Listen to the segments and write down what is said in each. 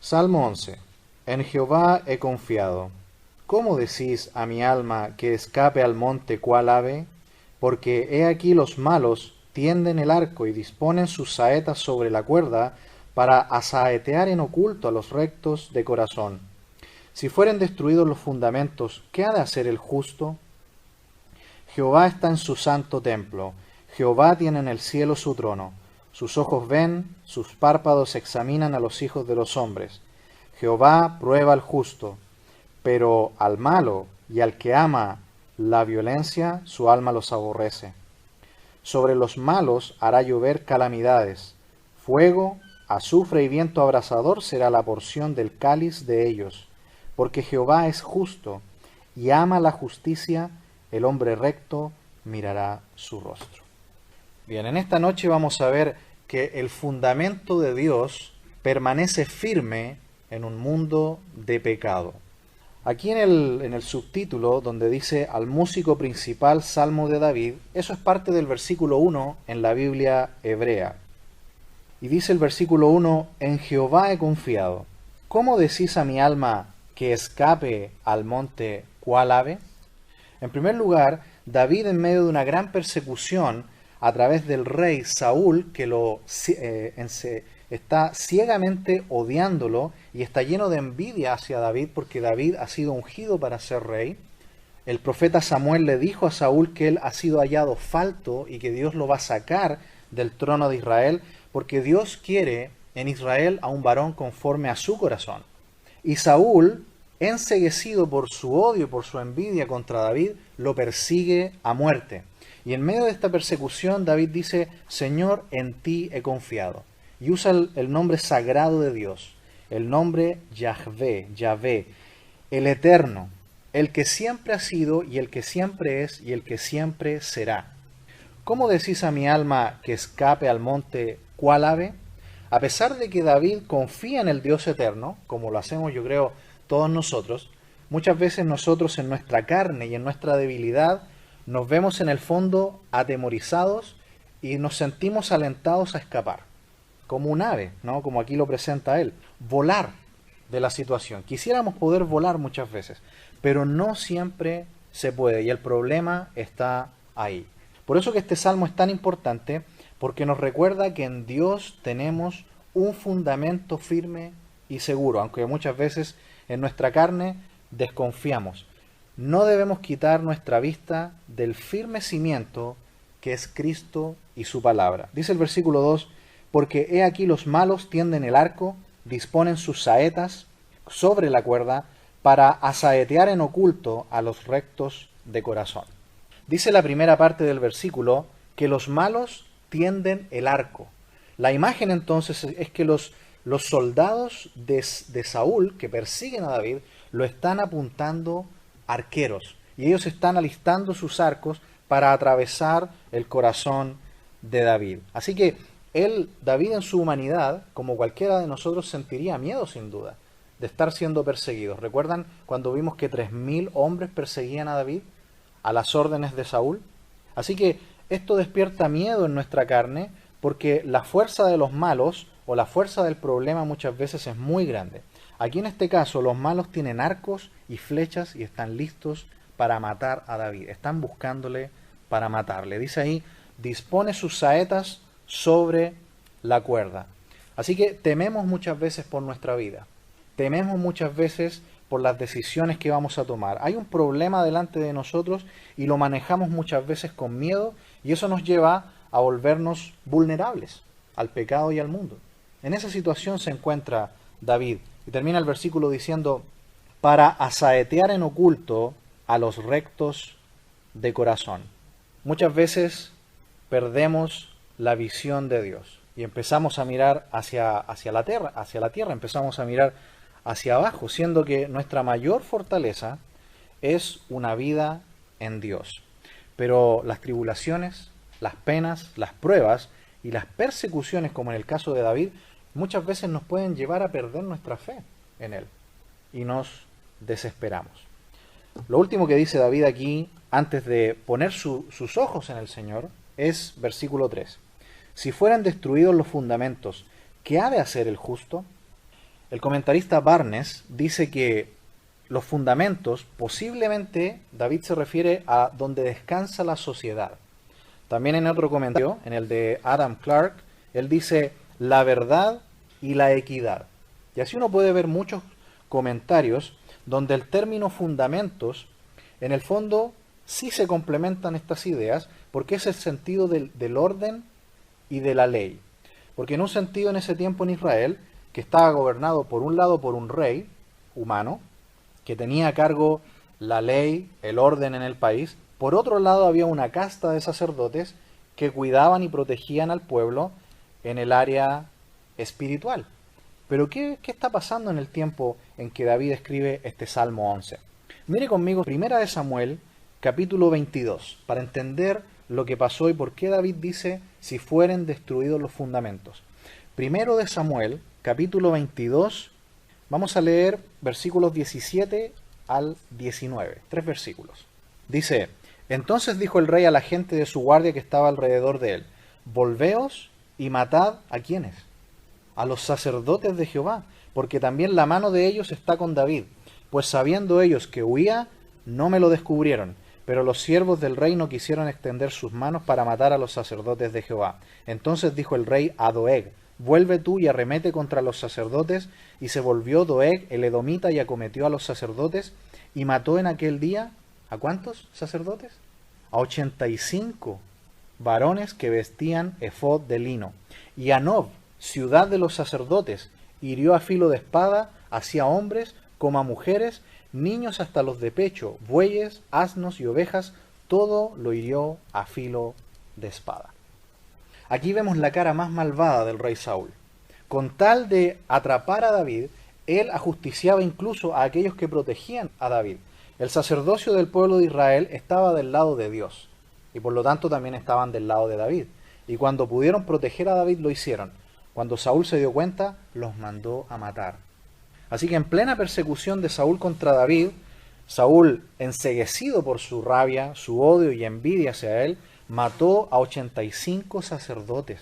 Salmo 11. En Jehová he confiado. ¿Cómo decís a mi alma que escape al monte cual ave? Porque he aquí los malos tienden el arco y disponen sus saetas sobre la cuerda para asaetear en oculto a los rectos de corazón. Si fueren destruidos los fundamentos, ¿qué ha de hacer el justo? Jehová está en su santo templo. Jehová tiene en el cielo su trono. Sus ojos ven, sus párpados examinan a los hijos de los hombres. Jehová prueba al justo, pero al malo y al que ama la violencia, su alma los aborrece. Sobre los malos hará llover calamidades. Fuego, azufre y viento abrasador será la porción del cáliz de ellos. Porque Jehová es justo y ama la justicia, el hombre recto mirará su rostro. Bien, en esta noche vamos a ver que el fundamento de Dios permanece firme en un mundo de pecado. Aquí en el subtítulo, donde dice al músico principal, Salmo de David, eso es parte del versículo 1 en la Biblia hebrea. Y dice el versículo 1, en Jehová he confiado. ¿Cómo decís a mi alma que escape al monte cual ave? En primer lugar, David, en medio de una gran persecución a través del rey Saúl, que está ciegamente odiándolo y está lleno de envidia hacia David porque David ha sido ungido para ser rey. El profeta Samuel le dijo a Saúl que él ha sido hallado falto y que Dios lo va a sacar del trono de Israel porque Dios quiere en Israel a un varón conforme a su corazón. Y Saúl, enceguecido por su odio y por su envidia contra David, lo persigue a muerte. Y en medio de esta persecución, David dice, Señor, en ti he confiado. Y usa el nombre sagrado de Dios, el nombre Yahvé, el Eterno, el que siempre ha sido y el que siempre es y el que siempre será. ¿Cómo decís a mi alma que escape al monte cual ave? A pesar de que David confía en el Dios eterno, como lo hacemos yo creo todos nosotros, muchas veces nosotros en nuestra carne y en nuestra debilidad nos vemos en el fondo atemorizados y nos sentimos alentados a escapar, como un ave, ¿no? Como aquí lo presenta él, volar de la situación. Quisiéramos poder volar muchas veces, pero no siempre se puede y el problema está ahí. Por eso que este salmo es tan importante, porque nos recuerda que en Dios tenemos un fundamento firme y seguro, aunque muchas veces en nuestra carne desconfiamos. No debemos quitar nuestra vista del firme cimiento que es Cristo y su palabra. Dice el versículo 2, porque he aquí los malos tienden el arco, disponen sus saetas sobre la cuerda para asaetear en oculto a los rectos de corazón. Dice la primera parte del versículo que los malos tienden el arco. La imagen entonces es que los soldados de Saúl que persiguen a David lo están apuntando arqueros y ellos están alistando sus arcos para atravesar el corazón de David. Así que David en su humanidad, como cualquiera de nosotros, sentiría miedo sin duda de estar siendo perseguidos. ¿Recuerdan cuando vimos que 3000 hombres perseguían a David a las órdenes de Saúl? Así que esto despierta miedo en nuestra carne porque la fuerza de los malos o la fuerza del problema muchas veces es muy grande. Aquí en este caso los malos tienen arcos y flechas y están listos para matar a David. Están buscándole para matarle. Dice ahí, dispone sus saetas sobre la cuerda. Así que tememos muchas veces por nuestra vida. Tememos muchas veces por las decisiones que vamos a tomar. Hay un problema delante de nosotros y lo manejamos muchas veces con miedo y eso nos lleva a volvernos vulnerables al pecado y al mundo. En esa situación se encuentra David y termina el versículo diciendo, para asaetear en oculto a los rectos de corazón. Muchas veces perdemos la visión de Dios y empezamos a mirar hacia la tierra, empezamos a mirar hacia abajo, siendo que nuestra mayor fortaleza es una vida en Dios. Pero las tribulaciones, las penas, las pruebas y las persecuciones, como en el caso de David, muchas veces nos pueden llevar a perder nuestra fe en Él y nos desesperamos. Lo último que dice David aquí, antes de poner sus ojos en el Señor, es versículo 3. Si fueran destruidos los fundamentos, ¿qué ha de hacer el justo? El comentarista Barnes dice que los fundamentos, posiblemente David se refiere a donde descansa la sociedad. También en otro comentario, en el de Adam Clark, él dice la verdad y la equidad. Y así uno puede ver muchos comentarios donde el término fundamentos, en el fondo, sí se complementan estas ideas, porque es el sentido del orden y de la ley. Porque en un sentido, en ese tiempo en Israel, que estaba gobernado por un lado por un rey humano, que tenía a cargo la ley, el orden en el país, por otro lado había una casta de sacerdotes que cuidaban y protegían al pueblo en el área espiritual. Pero ¿qué está pasando en el tiempo en que David escribe este Salmo 11? Mire conmigo 1 Samuel, capítulo 22, para entender lo que pasó y por qué David dice si fueren destruidos los fundamentos. 1 Samuel, capítulo 22, vamos a leer versículos 17 al 19, 3 versículos. Dice, entonces dijo el rey a la gente de su guardia que estaba alrededor de él, volveos y matad ¿a quiénes? A los sacerdotes de Jehová, porque también la mano de ellos está con David, pues sabiendo ellos que huía, no me lo descubrieron, pero los siervos del rey no quisieron extender sus manos para matar a los sacerdotes de Jehová. Entonces dijo el rey a Doeg, vuelve tú y arremete contra los sacerdotes, y se volvió Doeg el edomita y acometió a los sacerdotes, y mató en aquel día, ¿a cuántos sacerdotes? A 85 varones que vestían efod de lino. Y a Nob, ciudad de los sacerdotes, hirió a filo de espada, así a hombres como a mujeres, niños hasta los de pecho, bueyes, asnos y ovejas, todo lo hirió a filo de espada. Aquí vemos la cara más malvada del rey Saúl. Con tal de atrapar a David, él ajusticiaba incluso a aquellos que protegían a David. El sacerdocio del pueblo de Israel estaba del lado de Dios, y por lo tanto también estaban del lado de David. Y cuando pudieron proteger a David lo hicieron. Cuando Saúl se dio cuenta, los mandó a matar. Así que en plena persecución de Saúl contra David, Saúl, enceguecido por su rabia, su odio y envidia hacia él, mató a 85 sacerdotes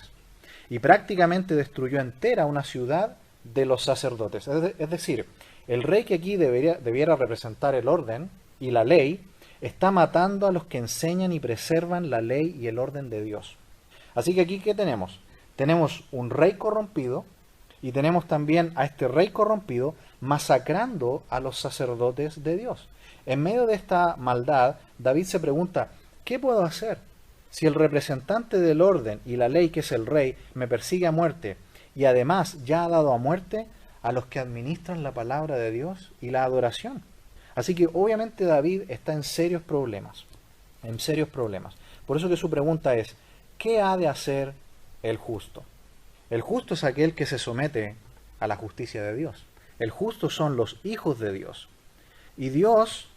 y prácticamente destruyó entera una ciudad de los sacerdotes. Es decir, el rey que aquí debiera representar el orden y la ley, está matando a los que enseñan y preservan la ley y el orden de Dios. Así que aquí, ¿qué tenemos? Tenemos un rey corrompido y tenemos también a este rey corrompido masacrando a los sacerdotes de Dios. En medio de esta maldad, David se pregunta, ¿qué puedo hacer? Si el representante del orden y la ley, que es el rey, me persigue a muerte y además ya ha dado a muerte a los que administran la palabra de Dios y la adoración. Así que obviamente David está en serios problemas, Por eso que su pregunta es, ¿qué ha de hacer el justo? El justo es aquel que se somete a la justicia de Dios. El justo son los hijos de Dios. Y Dios,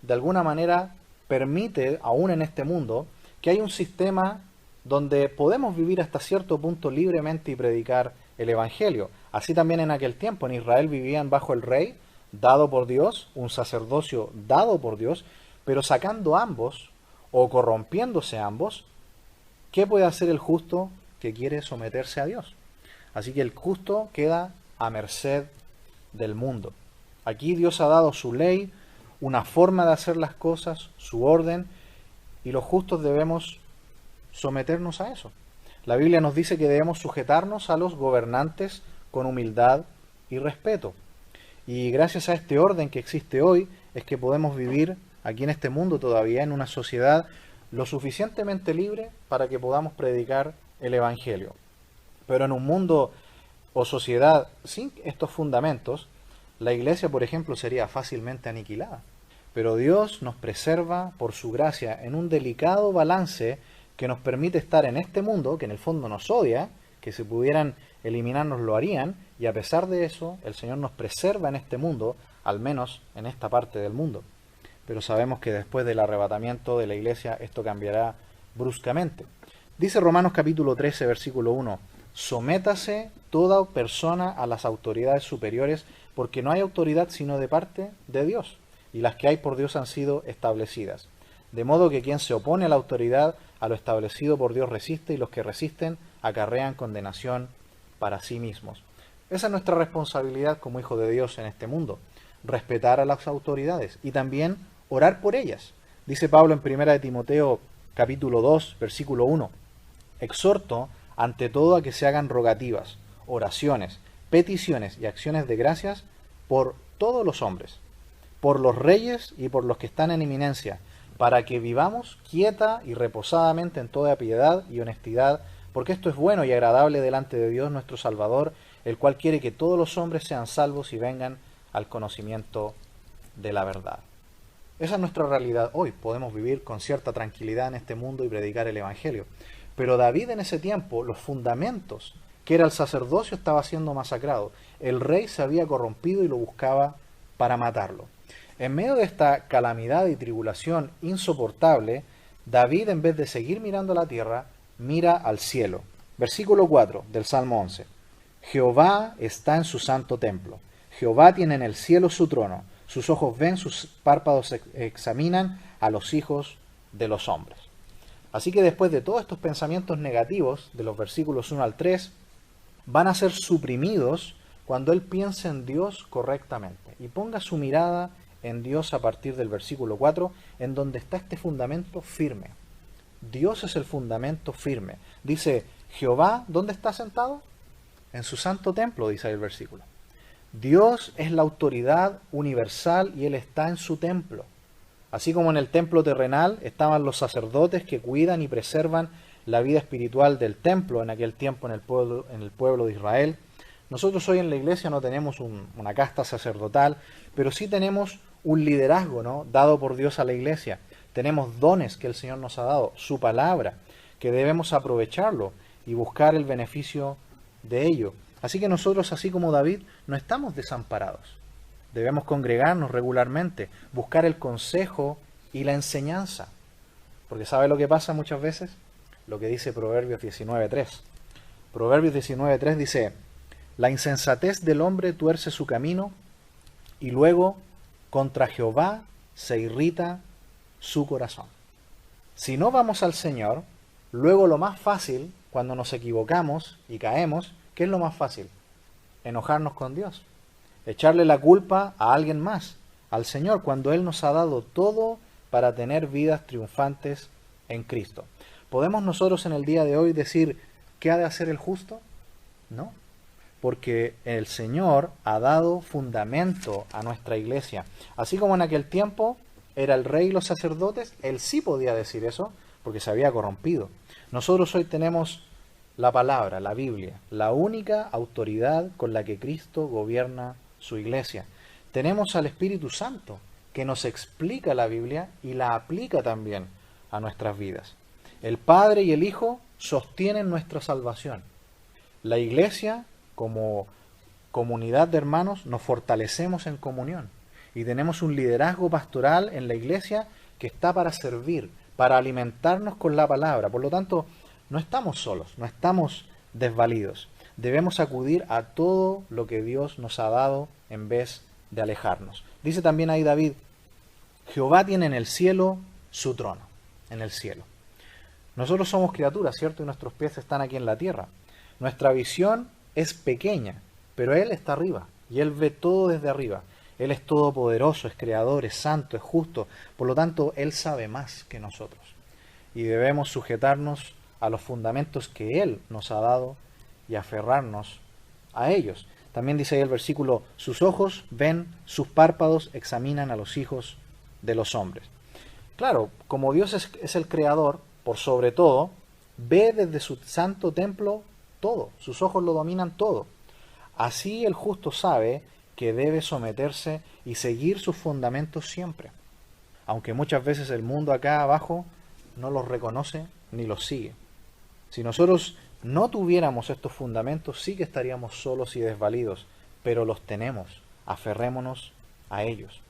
de alguna manera, permite, aún en este mundo, que hay un sistema donde podemos vivir hasta cierto punto libremente y predicar el Evangelio. Así también en aquel tiempo, en Israel vivían bajo el rey, dado por Dios, un sacerdocio dado por Dios, pero sacando ambos, o corrompiéndose ambos, ¿qué puede hacer el justo que quiere someterse a Dios? Así que el justo queda a merced del mundo. Aquí Dios ha dado su ley, una forma de hacer las cosas, su orden, y los justos debemos someternos a eso. La Biblia nos dice que debemos sujetarnos a los gobernantes con humildad y respeto. Y gracias a este orden que existe hoy, es que podemos vivir aquí en este mundo todavía, en una sociedad lo suficientemente libre para que podamos predicar el Evangelio. Pero en un mundo o sociedad sin estos fundamentos, la iglesia, por ejemplo, sería fácilmente aniquilada. Pero Dios nos preserva por su gracia en un delicado balance que nos permite estar en este mundo, que en el fondo nos odia, que si pudieran eliminarnos lo harían, y a pesar de eso, el Señor nos preserva en este mundo, al menos en esta parte del mundo. Pero sabemos que después del arrebatamiento de la iglesia, esto cambiará bruscamente. Dice Romanos capítulo 13, versículo 1, sométase toda persona a las autoridades superiores, porque no hay autoridad sino de parte de Dios, y las que hay por Dios han sido establecidas. De modo que quien se opone a la autoridad, a lo establecido por Dios resiste, y los que resisten acarrean condenación para sí mismos. Esa es nuestra responsabilidad como hijos de Dios en este mundo, respetar a las autoridades y también orar por ellas. Dice Pablo en 1 de Timoteo capítulo 2, versículo 1, exhorto ante todo a que se hagan rogativas, oraciones, peticiones y acciones de gracias por todos los hombres, por los reyes y por los que están en eminencia, para que vivamos quieta y reposadamente en toda piedad y honestidad, porque esto es bueno y agradable delante de Dios nuestro Salvador, el cual quiere que todos los hombres sean salvos y vengan al conocimiento de la verdad. Esa es nuestra realidad hoy. Podemos vivir con cierta tranquilidad en este mundo y predicar el Evangelio. Pero David en ese tiempo, los fundamentos, que era el sacerdocio, estaba siendo masacrado. El rey se había corrompido y lo buscaba para matarlo. En medio de esta calamidad y tribulación insoportable, David, en vez de seguir mirando a la tierra, mira al cielo. Versículo 4 del Salmo 11. Jehová está en su santo templo. Jehová tiene en el cielo su trono. Sus ojos ven, sus párpados examinan a los hijos de los hombres. Así que después de todos estos pensamientos negativos, de los versículos 1 al 3, van a ser suprimidos cuando él piense en Dios correctamente y ponga su mirada en Dios a partir del versículo 4, en donde está este fundamento firme. Dios es el fundamento firme. Dice, Jehová, ¿dónde está sentado? En su santo templo, dice ahí el versículo. Dios es la autoridad universal y Él está en su templo. Así como en el templo terrenal estaban los sacerdotes que cuidan y preservan la vida espiritual del templo en aquel tiempo en el pueblo de Israel. Nosotros hoy en la iglesia no tenemos una casta sacerdotal, pero sí tenemos un liderazgo, ¿no?, dado por Dios a la iglesia. Tenemos dones que el Señor nos ha dado, su palabra, que debemos aprovecharlo y buscar el beneficio de ello. Así que nosotros, así como David, no estamos desamparados. Debemos congregarnos regularmente, buscar el consejo y la enseñanza. Porque ¿sabe lo que pasa muchas veces? Lo que dice Proverbios 19.3. Proverbios 19.3 dice, la insensatez del hombre tuerce su camino y luego contra Jehová se irrita su corazón. Si no vamos al Señor, luego lo más fácil, cuando nos equivocamos y caemos, ¿qué es lo más fácil? Enojarnos con Dios. Echarle la culpa a alguien más, al Señor, cuando Él nos ha dado todo para tener vidas triunfantes en Cristo. ¿Podemos nosotros en el día de hoy decir qué ha de hacer el justo? No, porque el Señor ha dado fundamento a nuestra iglesia. Así como en aquel tiempo era el rey y los sacerdotes, Él sí podía decir eso, porque se había corrompido. Nosotros hoy tenemos la palabra, la Biblia, la única autoridad con la que Cristo gobierna su iglesia. Tenemos al Espíritu Santo, que nos explica la Biblia y la aplica también a nuestras vidas. El Padre y el Hijo sostienen nuestra salvación. La iglesia, como comunidad de hermanos, nos fortalecemos en comunión y tenemos un liderazgo pastoral en la iglesia que está para servir, para alimentarnos con la palabra. Por lo tanto, no estamos solos, no estamos desvalidos. Debemos acudir a todo lo que Dios nos ha dado en vez de alejarnos. Dice también ahí David, Jehová tiene en el cielo su trono, en el cielo. Nosotros somos criaturas, ¿cierto? Y nuestros pies están aquí en la tierra. Nuestra visión es pequeña, pero Él está arriba y Él ve todo desde arriba. Él es todopoderoso, es creador, es santo, es justo. Por lo tanto, Él sabe más que nosotros. Y debemos sujetarnos a los fundamentos que Él nos ha dado y aferrarnos a ellos. También dice ahí el versículo, sus ojos ven, sus párpados examinan a los hijos de los hombres. Claro, como Dios es el creador, por sobre todo, ve desde su santo templo todo, sus ojos lo dominan todo. Así el justo sabe que debe someterse y seguir sus fundamentos siempre, aunque muchas veces el mundo acá abajo no los reconoce ni los sigue. Si nosotros no tuviéramos estos fundamentos, sí que estaríamos solos y desvalidos, pero los tenemos, aferrémonos a ellos.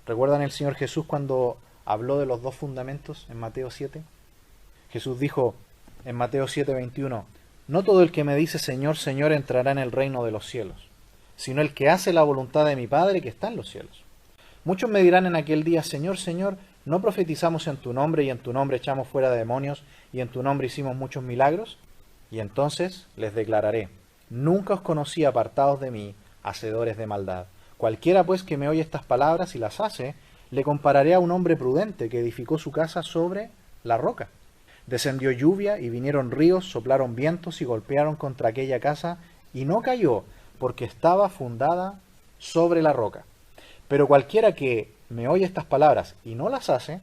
¿Recuerdan el Señor Jesús cuando habló de los dos fundamentos en Mateo 7? Jesús dijo en Mateo 7:21, no todo el que me dice Señor, Señor entrará en el reino de los cielos, sino el que hace la voluntad de mi Padre que está en los cielos. Muchos me dirán en aquel día, Señor, Señor, ¿no profetizamos en tu nombre y en tu nombre echamos fuera demonios y en tu nombre hicimos muchos milagros? Y entonces les declararé, Nunca os conocí apartados de mí, hacedores de maldad. Cualquiera pues que me oye estas palabras y las hace, le compararé a un hombre prudente que edificó su casa sobre la roca. Descendió lluvia y vinieron ríos, soplaron vientos y golpearon contra aquella casa, y no cayó, porque estaba fundada sobre la roca. Pero cualquiera que me oye estas palabras y no las hace,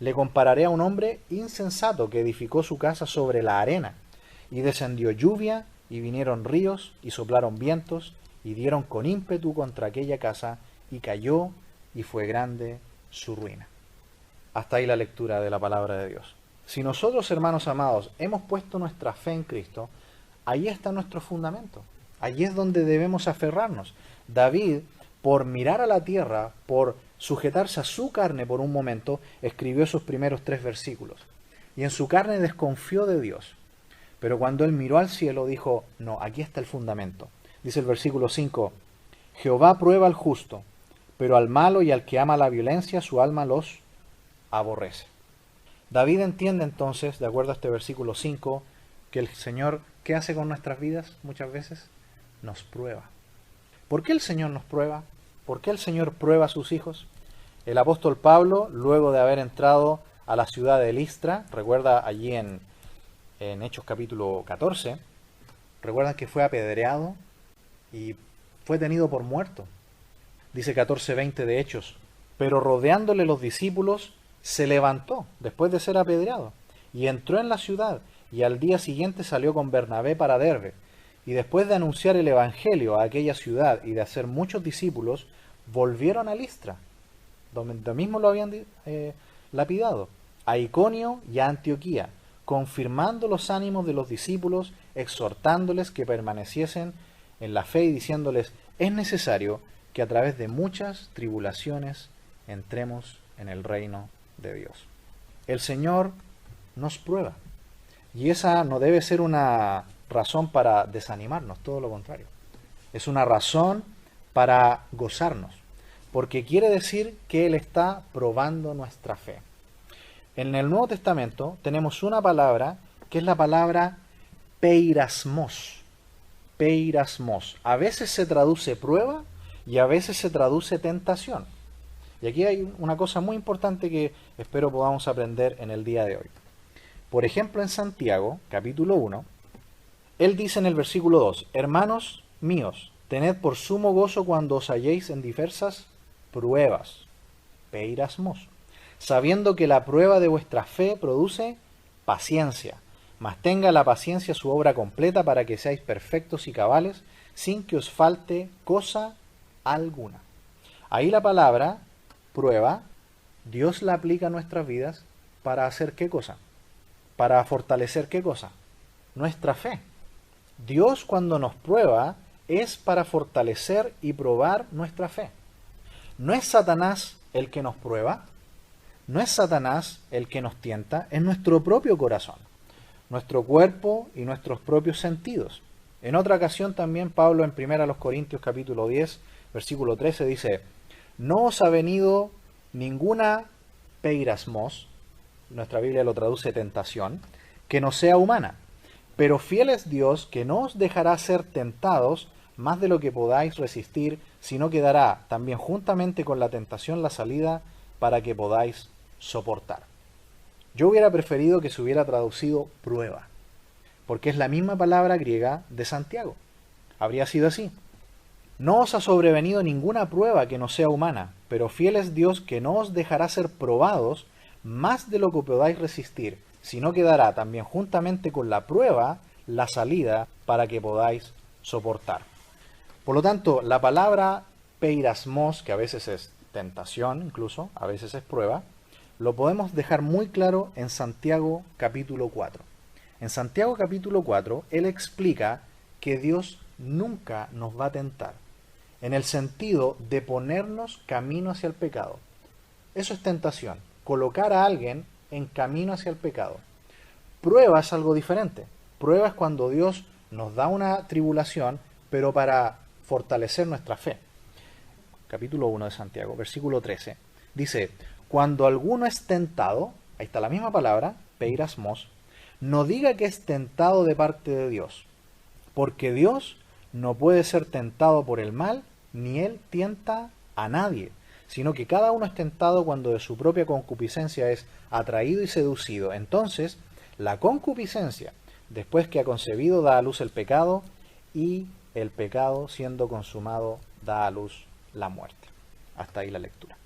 le compararé a un hombre insensato que edificó su casa sobre la arena. Y descendió lluvia, y vinieron ríos, y soplaron vientos, y dieron con ímpetu contra aquella casa, y cayó, y fue grande su ruina. Hasta ahí la lectura de la palabra de Dios. Si nosotros, hermanos amados, hemos puesto nuestra fe en Cristo, ahí está nuestro fundamento. Allí es donde debemos aferrarnos. David, por mirar a la tierra, por sujetarse a su carne por un momento, escribió esos primeros 3 versículos. Y en su carne desconfió de Dios. Pero cuando él miró al cielo, dijo, no, aquí está el fundamento. Dice el versículo 5, Jehová prueba al justo, pero al malo y al que ama la violencia, su alma los aborrece. David entiende entonces, de acuerdo a este versículo 5, que el Señor, ¿qué hace con nuestras vidas muchas veces? Nos prueba. ¿Por qué el Señor nos prueba? ¿Por qué el Señor prueba a sus hijos? El apóstol Pablo, luego de haber entrado a la ciudad de Listra, recuerda allí en Hechos capítulo 14, recuerdan que fue apedreado y fue tenido por muerto. Dice 14:20 de Hechos, pero rodeándole los discípulos, se levantó después de ser apedreado y entró en la ciudad, y al día siguiente salió con Bernabé para Derbe. Y después de anunciar el evangelio a aquella ciudad y de hacer muchos discípulos, volvieron a Listra, donde mismo lo habían lapidado, a Iconio y a Antioquía, confirmando los ánimos de los discípulos, exhortándoles que permaneciesen en la fe y diciéndoles, es necesario que a través de muchas tribulaciones entremos en el reino de Dios. El Señor nos prueba, y esa no debe ser una razón para desanimarnos, todo lo contrario. Es una razón para gozarnos, porque quiere decir que Él está probando nuestra fe. En el Nuevo Testamento tenemos una palabra que es la palabra peirasmos. Peirasmos. A veces se traduce prueba y a veces se traduce tentación. Y aquí hay una cosa muy importante que espero podamos aprender en el día de hoy. Por ejemplo, en Santiago, capítulo 1, él dice en el versículo 2, hermanos míos, tened por sumo gozo cuando os halléis en diversas pruebas, peirasmos, sabiendo que la prueba de vuestra fe produce paciencia, mas tenga la paciencia su obra completa para que seáis perfectos y cabales, sin que os falte cosa alguna. Ahí la palabra prueba, Dios la aplica a nuestras vidas para hacer ¿qué cosa? Para fortalecer ¿qué cosa? Nuestra fe. Dios cuando nos prueba es para fortalecer y probar nuestra fe. No es Satanás el que nos prueba, no es Satanás el que nos tienta, es nuestro propio corazón, nuestro cuerpo y nuestros propios sentidos. En otra ocasión también Pablo en 1 Corintios capítulo 10, versículo 13 dice, no os ha venido ninguna peirasmos, nuestra Biblia lo traduce tentación, que no sea humana, pero fiel es Dios que no os dejará ser tentados más de lo que podáis resistir, sino que dará también juntamente con la tentación la salida para que podáis soportar. Yo hubiera preferido que se hubiera traducido prueba, porque es la misma palabra griega de Santiago. Habría sido así. No os ha sobrevenido ninguna prueba que no sea humana, pero fiel es Dios que no os dejará ser probados más de lo que podáis resistir, sino que dará también juntamente con la prueba la salida para que podáis soportar. Por lo tanto, la palabra peirasmos, que a veces es tentación incluso, a veces es prueba, lo podemos dejar muy claro en Santiago capítulo 4. En Santiago capítulo 4, él explica que Dios nunca nos va a tentar, en el sentido de ponernos camino hacia el pecado. Eso es tentación, colocar a alguien en camino hacia el pecado. Prueba es algo diferente. Prueba es cuando Dios nos da una tribulación, pero para fortalecer nuestra fe. Capítulo 1 de Santiago, versículo 13, dice, cuando alguno es tentado, ahí está la misma palabra, peirasmos, no diga que es tentado de parte de Dios, porque Dios no puede ser tentado por el mal, ni él tienta a nadie, sino que cada uno es tentado cuando de su propia concupiscencia es atraído y seducido. Entonces, la concupiscencia, después que ha concebido, da a luz el pecado, y el pecado, siendo consumado, da a luz la muerte. Hasta ahí la lectura.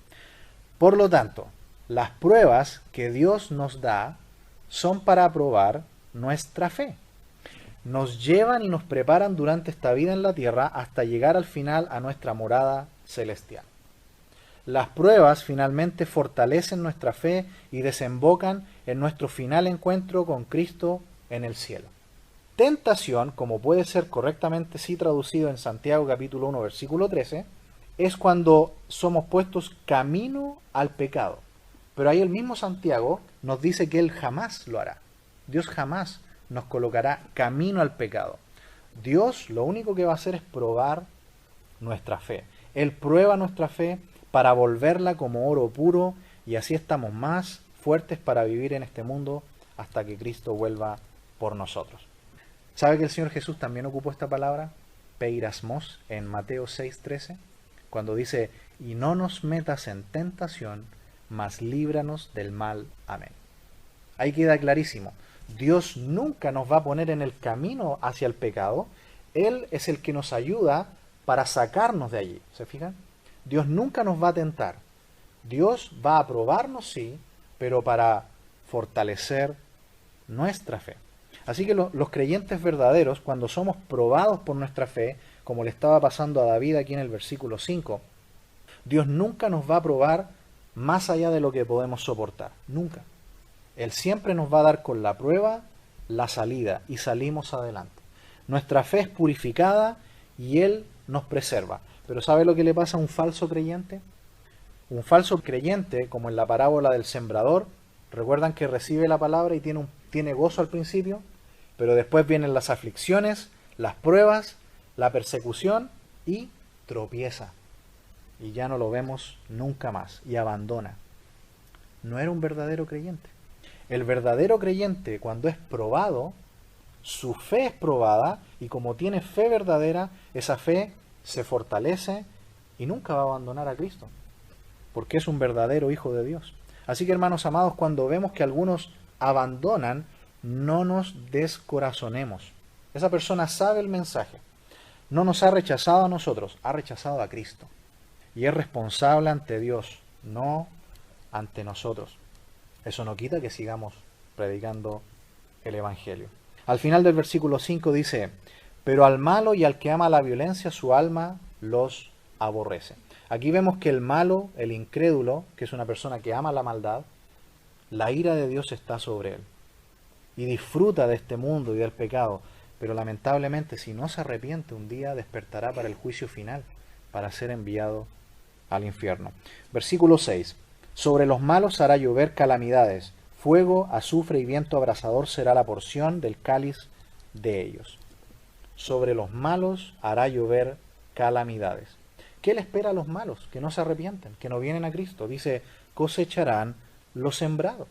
Por lo tanto, las pruebas que Dios nos da son para probar nuestra fe. Nos llevan y nos preparan durante esta vida en la tierra hasta llegar al final a nuestra morada celestial. Las pruebas finalmente fortalecen nuestra fe y desembocan en nuestro final encuentro con Cristo en el cielo. Tentación, como puede ser correctamente sí traducido en Santiago capítulo 1 versículo 13, es cuando somos puestos camino al pecado. Pero ahí el mismo Santiago nos dice que Él jamás lo hará. Dios jamás nos colocará camino al pecado. Dios lo único que va a hacer es probar nuestra fe. Él prueba nuestra fe para volverla como oro puro, y así estamos más fuertes para vivir en este mundo hasta que Cristo vuelva por nosotros. ¿Sabe que el Señor Jesús también ocupó esta palabra, peirasmos, en Mateo 6:13? Cuando dice, y no nos metas en tentación, mas líbranos del mal. Amén. Ahí queda clarísimo. Dios nunca nos va a poner en el camino hacia el pecado. Él es el que nos ayuda para sacarnos de allí. ¿Se fijan? Dios nunca nos va a tentar. Dios va a probarnos, sí, pero para fortalecer nuestra fe. Así que los creyentes verdaderos, cuando somos probados por nuestra fe, como le estaba pasando a David aquí en el versículo 5, Dios nunca nos va a probar más allá de lo que podemos soportar. Nunca. Él siempre nos va a dar con la prueba la salida y salimos adelante. Nuestra fe es purificada y Él nos preserva. Pero ¿sabe lo que le pasa a un falso creyente? Un falso creyente, como en la parábola del sembrador, recuerdan que recibe la palabra y tiene gozo al principio, pero después vienen las aflicciones, las pruebas, la persecución y tropieza. Y ya no lo vemos nunca más y abandona. No era un verdadero creyente. El verdadero creyente, cuando es probado, su fe es probada, y como tiene fe verdadera, esa fe se fortalece y nunca va a abandonar a Cristo, porque es un verdadero hijo de Dios. Así que, hermanos amados, cuando vemos que algunos abandonan, no nos descorazonemos. Esa persona sabe el mensaje. No nos ha rechazado a nosotros, ha rechazado a Cristo. Y es responsable ante Dios, no ante nosotros. Eso no quita que sigamos predicando el Evangelio. Al final del versículo 5 dice, pero al malo y al que ama la violencia, su alma los aborrece. Aquí vemos que el malo, el incrédulo, que es una persona que ama la maldad, la ira de Dios está sobre él. Y disfruta de este mundo y del pecado, pero lamentablemente si no se arrepiente un día despertará para el juicio final, para ser enviado al infierno. Versículo 6. Sobre los malos hará llover calamidades, fuego, azufre y viento abrasador será la porción del cáliz de ellos. Sobre los malos hará llover calamidades. ¿Qué le espera a los malos? Que no se arrepienten, que no vienen a Cristo. Dice, cosecharán lo sembrado,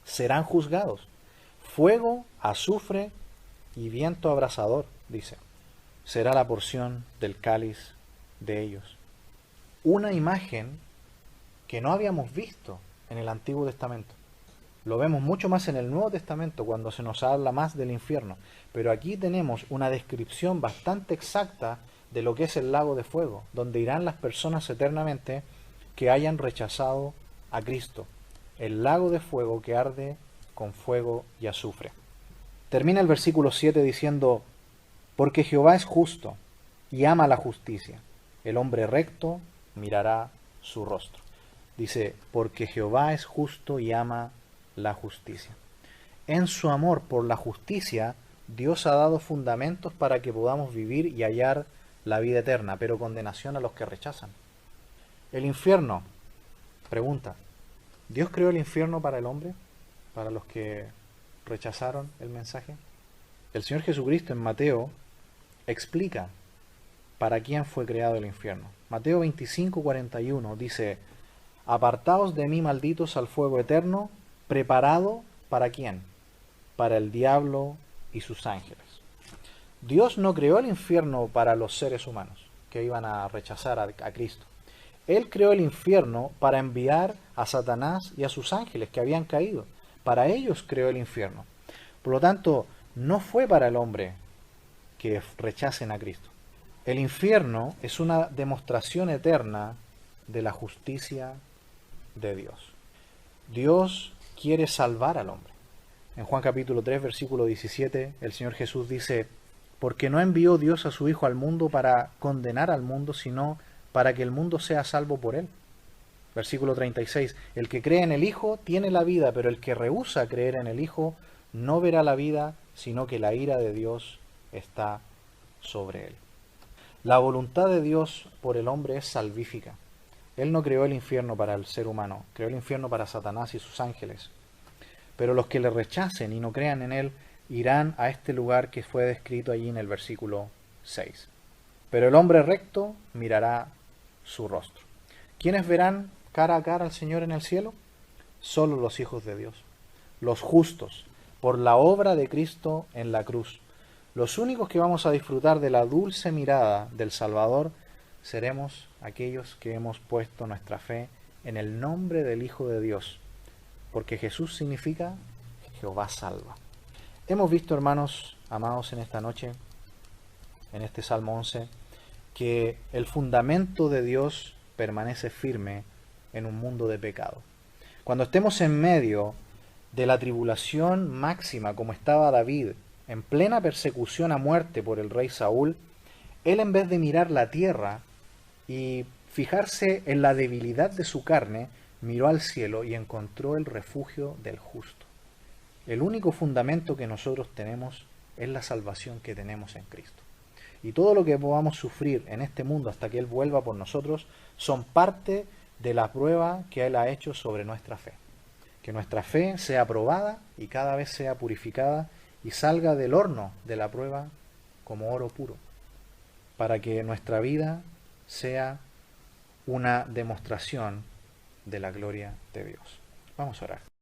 serán juzgados. Fuego, azufre y viento abrasador, dice, será la porción del cáliz de ellos. Una imagen que no habíamos visto en el Antiguo Testamento. Lo vemos mucho más en el Nuevo Testamento cuando se nos habla más del infierno. Pero aquí tenemos una descripción bastante exacta de lo que es el lago de fuego, donde irán las personas eternamente que hayan rechazado a Cristo. El lago de fuego que arde con fuego y azufre. Termina el versículo 7 diciendo, porque Jehová es justo y ama la justicia. El hombre recto mirará su rostro. Dice, porque Jehová es justo y ama la justicia. En su amor por la justicia, Dios ha dado fundamentos para que podamos vivir y hallar la vida eterna, pero condenación a los que rechazan. El infierno, pregunta, ¿Dios creó el infierno para el hombre? ¿Para los que rechazaron el mensaje? El Señor Jesucristo en Mateo explica para quién fue creado el infierno. Mateo 25:41 dice, apartaos de mí, malditos, al fuego eterno, preparado ¿para quién? Para el diablo y sus ángeles. Dios no creó el infierno para los seres humanos que iban a rechazar a Cristo. Él creó el infierno para enviar a Satanás y a sus ángeles que habían caído. Para ellos creó el infierno. Por lo tanto, no fue para el hombre que rechacen a Cristo. El infierno es una demostración eterna de la justicia de Dios. Dios quiere salvar al hombre. En Juan capítulo 3, versículo 17, el Señor Jesús dice: porque no envió Dios a su Hijo al mundo para condenar al mundo, sino para que el mundo sea salvo por él. Versículo 36, el que cree en el Hijo tiene la vida, pero el que rehúsa creer en el Hijo no verá la vida, sino que la ira de Dios está sobre él. La voluntad de Dios por el hombre es salvífica. Él no creó el infierno para el ser humano, creó el infierno para Satanás y sus ángeles. Pero los que le rechacen y no crean en él irán a este lugar que fue descrito allí en el versículo 6. Pero el hombre recto mirará su rostro. ¿Quiénes verán cara a cara al Señor en el cielo? Solo los hijos de Dios, los justos, por la obra de Cristo en la cruz. Los únicos que vamos a disfrutar de la dulce mirada del Salvador seremos aquellos que hemos puesto nuestra fe en el nombre del Hijo de Dios, porque Jesús significa Jehová salva. Hemos visto, hermanos amados, en esta noche, en este Salmo 11, que el fundamento de Dios permanece firme en un mundo de pecado. Cuando estemos en medio de la tribulación máxima, como estaba David, en plena persecución a muerte por el rey Saúl, él, en vez de mirar la tierra y fijarse en la debilidad de su carne, miró al cielo y encontró el refugio del justo. El único fundamento que nosotros tenemos es la salvación que tenemos en Cristo. Y todo lo que podamos sufrir en este mundo hasta que Él vuelva por nosotros son parte de la prueba que Él ha hecho sobre nuestra fe. Que nuestra fe sea probada y cada vez sea purificada y salga del horno de la prueba como oro puro, para que nuestra vida sea una demostración de la gloria de Dios. Vamos a orar.